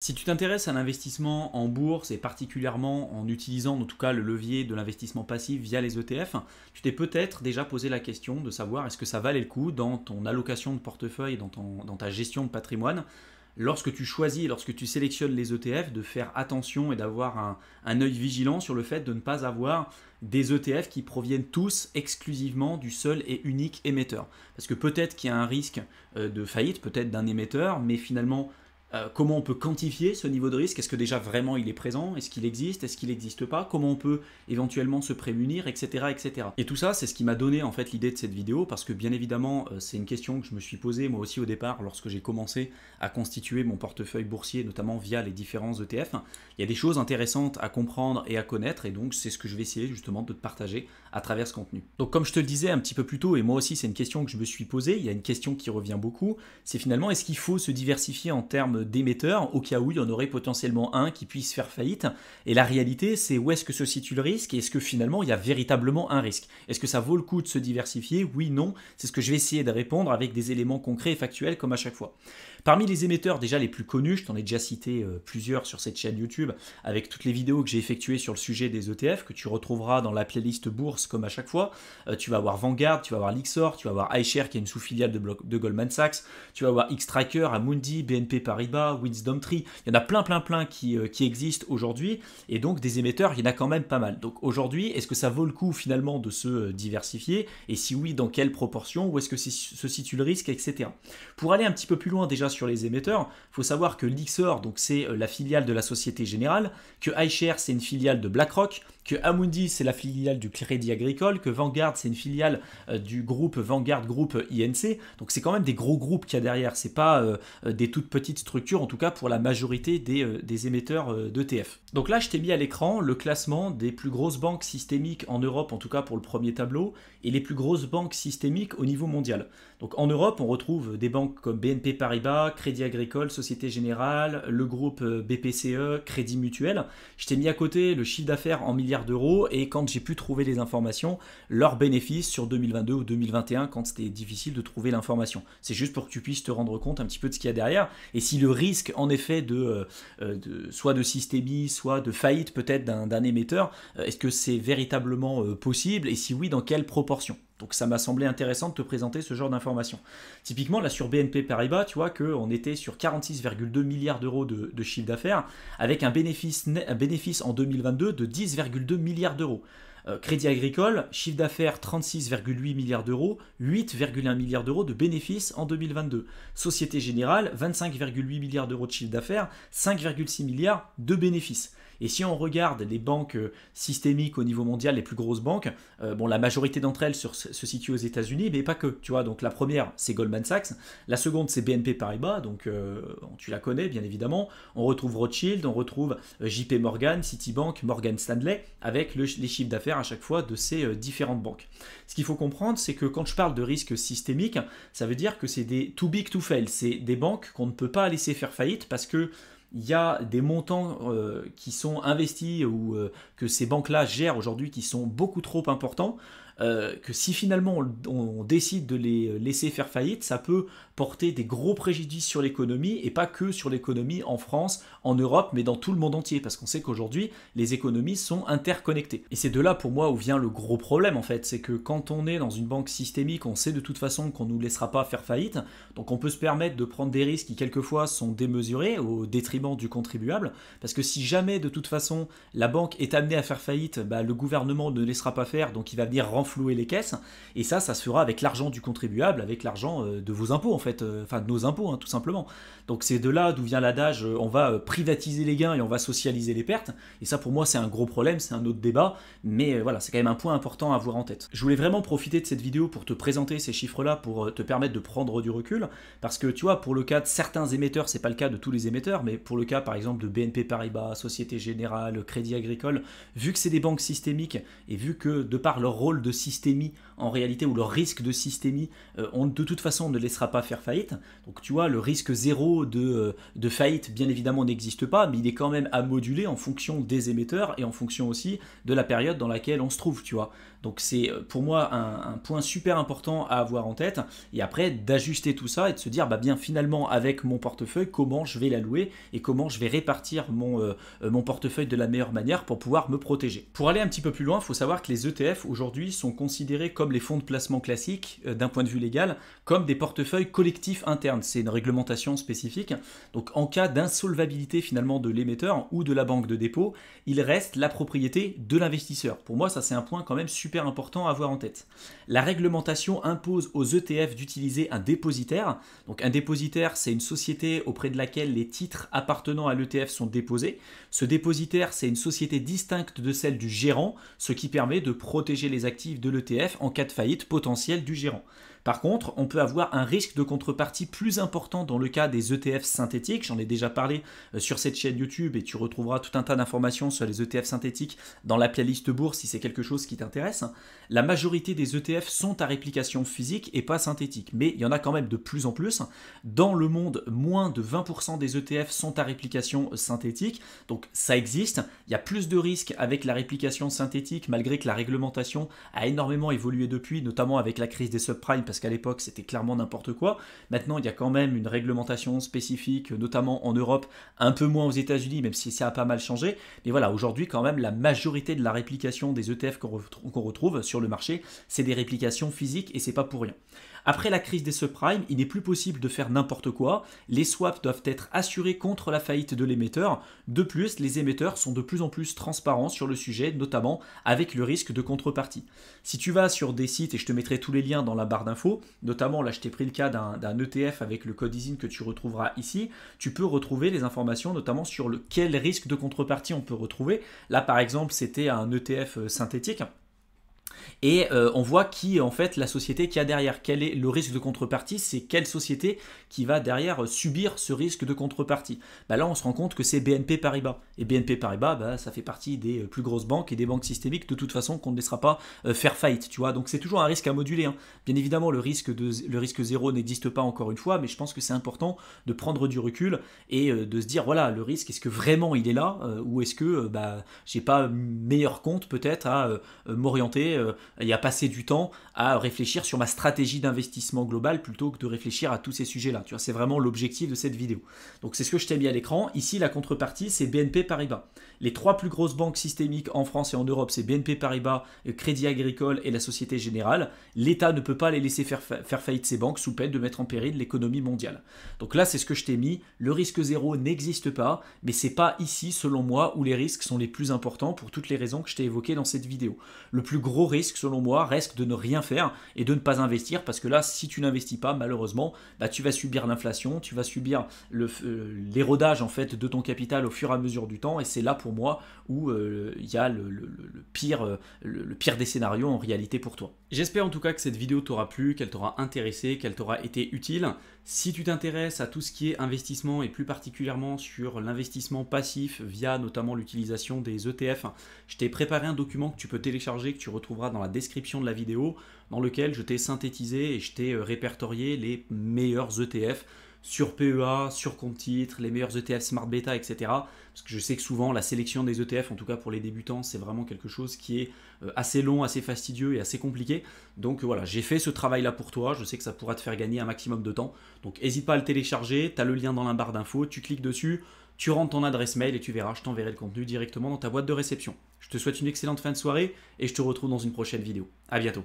Si tu t'intéresses à l'investissement en bourse et particulièrement en utilisant en tout cas le levier de l'investissement passif via les ETF, tu t'es peut-être déjà posé la question de savoir est-ce que ça valait le coup dans ton allocation de portefeuille, dans ta gestion de patrimoine, lorsque tu choisis, lorsque tu sélectionnes les ETF, de faire attention et d'avoir un œil vigilant sur le fait de ne pas avoir des ETF qui proviennent tous exclusivement du seul et unique émetteur. Parce que peut-être qu'il y a un risque de faillite, peut-être d'un émetteur, mais finalement comment on peut quantifier ce niveau de risque? Est-ce que déjà vraiment il est présent? Est-ce qu'il existe? Est-ce qu'il n'existe pas? Comment on peut éventuellement se prémunir, etc., etc. Et tout ça, c'est ce qui m'a donné en fait l'idée de cette vidéo, parce que bien évidemment, c'est une question que je me suis posée moi aussi au départ lorsque j'ai commencé à constituer mon portefeuille boursier, notamment via les différents ETF. Il y a des choses intéressantes à comprendre et à connaître, et donc c'est ce que je vais essayer justement de te partager à travers ce contenu. Donc comme je te le disais un petit peu plus tôt, et moi aussi c'est une question que je me suis posée, il y a une question qui revient beaucoup, c'est finalement est-ce qu'il faut se diversifier en termes d'émetteurs au cas où il y en aurait potentiellement un qui puisse faire faillite. Et la réalité, c'est où est-ce que se situe le risque et est-ce que finalement il y a véritablement un risque? Est-ce que ça vaut le coup de se diversifier? Oui, non. C'est ce que je vais essayer de répondre avec des éléments concrets et factuels comme à chaque fois. Parmi les émetteurs déjà les plus connus, je t'en ai déjà cité plusieurs sur cette chaîne YouTube avec toutes les vidéos que j'ai effectuées sur le sujet des ETF que tu retrouveras dans la playlist bourse comme à chaque fois. Tu vas avoir Vanguard, tu vas avoir Lyxor, tu vas avoir iShares qui est une sous-filiale de Goldman Sachs, tu vas avoir Xtracker, Amundi, BNP Paribas, WisdomTree. Il y en a plein qui existent aujourd'hui et donc des émetteurs, il y en a quand même pas mal. Donc aujourd'hui, est-ce que ça vaut le coup finalement de se diversifier? Et si oui, dans quelle proportion? Où est-ce que se situe le risque, etc. Pour aller un petit peu plus loin déjà sur les émetteurs, il faut savoir que Lyxor, donc c'est la filiale de la Société Générale, que iShares c'est une filiale de BlackRock, que Amundi c'est la filiale du Crédit Agricole, que Vanguard c'est une filiale du groupe Vanguard Group INC. Donc c'est quand même des gros groupes qu'il y a derrière, c'est pas des toutes petites structures, en tout cas pour la majorité des émetteurs d'ETF. Donc là je t'ai mis à l'écran le classement des plus grosses banques systémiques en Europe, en tout cas pour le premier tableau, et les plus grosses banques systémiques au niveau mondial. Donc en Europe on retrouve des banques comme BNP Paribas, Crédit Agricole, Société Générale, le groupe BPCE, Crédit Mutuel. Je t'ai mis à côté le chiffre d'affaires en milliards d'euros et quand j'ai pu trouver les informations, leurs bénéfices sur 2022 ou 2021 quand c'était difficile de trouver l'information. C'est juste pour que tu puisses te rendre compte un petit peu de ce qu'il y a derrière et si le risque en effet soit de systémie, soit de faillite peut-être d'un émetteur, est-ce que c'est véritablement possible et si oui, dans quelle proportion? Donc ça m'a semblé intéressant de te présenter ce genre d'informations. Typiquement, là sur BNP Paribas, tu vois qu'on était sur 46,2 milliards d'euros de chiffre d'affaires, avec un bénéfice en 2022 de 10,2 milliards d'euros. Crédit Agricole, chiffre d'affaires 36,8 milliards d'euros, 8,1 milliards d'euros de bénéfices en 2022. Société Générale, 25,8 milliards d'euros de chiffre d'affaires, 5,6 milliards de bénéfices. Et si on regarde les banques systémiques au niveau mondial, les plus grosses banques, la majorité d'entre elles se situent aux États-Unis, mais pas que. Tu vois, donc la première, c'est Goldman Sachs. La seconde, c'est BNP Paribas, donc tu la connais bien évidemment. On retrouve Rothschild, on retrouve JP Morgan, Citibank, Morgan Stanley, avec les chiffres d'affaires à chaque fois de ces différentes banques. Ce qu'il faut comprendre, c'est que quand je parle de risque systémique, ça veut dire que c'est des too big to fail. C'est des banques qu'on ne peut pas laisser faire faillite parce que il y a des montants qui sont investis ou que ces banques-là gèrent aujourd'hui qui sont beaucoup trop importants, que si finalement on décide de les laisser faire faillite, ça peut porter des gros préjudices sur l'économie et pas que sur l'économie en France, en Europe, mais dans tout le monde entier, parce qu'on sait qu'aujourd'hui, les économies sont interconnectées. Et c'est de là pour moi où vient le gros problème en fait, c'est que quand on est dans une banque systémique, on sait de toute façon qu'on ne nous laissera pas faire faillite, donc on peut se permettre de prendre des risques qui quelquefois sont démesurés au détriment du contribuable, parce que si jamais de toute façon la banque est amenée à faire faillite, le gouvernement ne laissera pas faire, donc il va venir renflouer les caisses, et ça se fera avec l'argent du contribuable, avec l'argent de vos impôts en fait, enfin de nos impôts tout simplement. Donc c'est de là d'où vient l'adage on va privatiser les gains et on va socialiser les pertes, et ça pour moi c'est un gros problème, c'est un autre débat, mais voilà, c'est quand même un point important à avoir en tête. Je voulais vraiment profiter de cette vidéo pour te présenter ces chiffres-là, pour te permettre de prendre du recul, parce que tu vois, pour le cas de certains émetteurs, c'est pas le cas de tous les émetteurs, mais pour le cas par exemple de BNP Paribas, Société Générale, Crédit Agricole, vu que c'est des banques systémiques et vu que de par leur rôle de systémie en réalité, ou leur risque de systémie, de toute façon on ne laissera pas faire faillite. Donc tu vois, le risque zéro de faillite bien évidemment n'existe pas, mais il est quand même à moduler en fonction des émetteurs et en fonction aussi de la période dans laquelle on se trouve, tu vois. Donc c'est pour moi un point super important à avoir en tête, et après d'ajuster tout ça et de se dire bien finalement avec mon portefeuille comment je vais l'allouer et comment je vais répartir mon portefeuille de la meilleure manière pour pouvoir me protéger. Pour aller un petit peu plus loin, il faut savoir que les ETF aujourd'hui sont considérés comme les fonds de placement classiques d'un point de vue légal, comme des portefeuilles collectifs internes. C'est une réglementation spécifique. Donc en cas d'insolvabilité finalement de l'émetteur ou de la banque de dépôt, il reste la propriété de l'investisseur. Pour moi, ça c'est un point quand même super important à avoir en tête. La réglementation impose aux ETF d'utiliser un dépositaire. Donc un dépositaire, c'est une société auprès de laquelle les titres appartenant à l'ETF sont déposés. Ce dépositaire, c'est une société distincte de celle du gérant, ce qui permet de protéger les actifs de l'ETF en cas de faillite potentielle du gérant. Par contre, on peut avoir un risque de contrepartie plus important dans le cas des ETF synthétiques. J'en ai déjà parlé sur cette chaîne YouTube et tu retrouveras tout un tas d'informations sur les ETF synthétiques dans la playlist bourse si c'est quelque chose qui t'intéresse. La majorité des ETF sont à réplication physique et pas synthétique, mais il y en a quand même de plus en plus. Dans le monde, moins de 20% des ETF sont à réplication synthétique, donc ça existe. Il y a plus de risques avec la réplication synthétique malgré que la réglementation a énormément évolué depuis, notamment avec la crise des subprimes, parce qu'à l'époque c'était clairement n'importe quoi. Maintenant il y a quand même une réglementation spécifique, notamment en Europe, un peu moins aux États-Unis, même si ça a pas mal changé. Mais voilà, aujourd'hui quand même la majorité de la réplication des ETF qu'on retrouve sur le marché, c'est des réplications physiques et c'est pas pour rien. Après la crise des subprimes, il n'est plus possible de faire n'importe quoi. Les swaps doivent être assurés contre la faillite de l'émetteur. De plus, les émetteurs sont de plus en plus transparents sur le sujet, notamment avec le risque de contrepartie. Si tu vas sur des sites, et je te mettrai tous les liens dans la barre d'infos, notamment là je t'ai pris le cas d'un ETF avec le code ISIN que tu retrouveras ici, tu peux retrouver les informations notamment sur quel risque de contrepartie on peut retrouver. Là par exemple c'était un ETF synthétique. Et on voit qui est en fait la société qui a derrière. Quel est le risque de contrepartie? C'est quelle société qui va derrière subir ce risque de contrepartie? Là on se rend compte que c'est BNP Paribas. Et BNP Paribas, ça fait partie des plus grosses banques et des banques systémiques de toute façon qu'on ne laissera pas faire faillite. Tu vois, donc c'est toujours un risque à moduler, hein. Bien évidemment le risque zéro n'existe pas encore une fois, mais je pense que c'est important de prendre du recul et de se dire voilà, le risque, est-ce que vraiment il est là ou est-ce que j'ai pas meilleur compte peut-être à m'orienter et à passer du temps à réfléchir sur ma stratégie d'investissement global plutôt que de réfléchir à tous ces sujets-là. Tu vois, c'est vraiment l'objectif de cette vidéo. Donc c'est ce que je t'ai mis à l'écran. Ici, la contrepartie, c'est BNP Paribas. Les trois plus grosses banques systémiques en France et en Europe, c'est BNP Paribas, Crédit Agricole et la Société Générale. L'État ne peut pas les laisser faire faillite ces banques sous peine de mettre en péril l'économie mondiale. Donc là, c'est ce que je t'ai mis. Le risque zéro n'existe pas, mais c'est pas ici, selon moi, où les risques sont les plus importants pour toutes les raisons que je t'ai évoquées dans cette vidéo. Le plus gros risque, selon moi, reste de ne rien faire et de ne pas investir, parce que là, si tu n'investis pas, malheureusement, tu vas subir l'inflation, tu vas subir l'érodage en fait de ton capital au fur et à mesure du temps, et c'est là pour moi où il y a le pire des scénarios en réalité pour toi. J'espère en tout cas que cette vidéo t'aura plu, qu'elle t'aura intéressé, qu'elle t'aura été utile. Si tu t'intéresses à tout ce qui est investissement et plus particulièrement sur l'investissement passif via notamment l'utilisation des ETF, je t'ai préparé un document que tu peux télécharger, que tu retrouveras dans la description de la vidéo, dans lequel je t'ai synthétisé et je t'ai répertorié les meilleurs ETF sur PEA, sur compte titre, les meilleurs ETF Smart Beta, etc. Parce que je sais que souvent la sélection des ETF, en tout cas pour les débutants, c'est vraiment quelque chose qui est assez long, assez fastidieux et assez compliqué. Donc voilà, j'ai fait ce travail-là pour toi. Je sais que ça pourra te faire gagner un maximum de temps. Donc n'hésite pas à le télécharger. Tu as le lien dans la barre d'infos. Tu cliques dessus, tu rentres ton adresse mail et tu verras, je t'enverrai le contenu directement dans ta boîte de réception. Je te souhaite une excellente fin de soirée et je te retrouve dans une prochaine vidéo. À bientôt.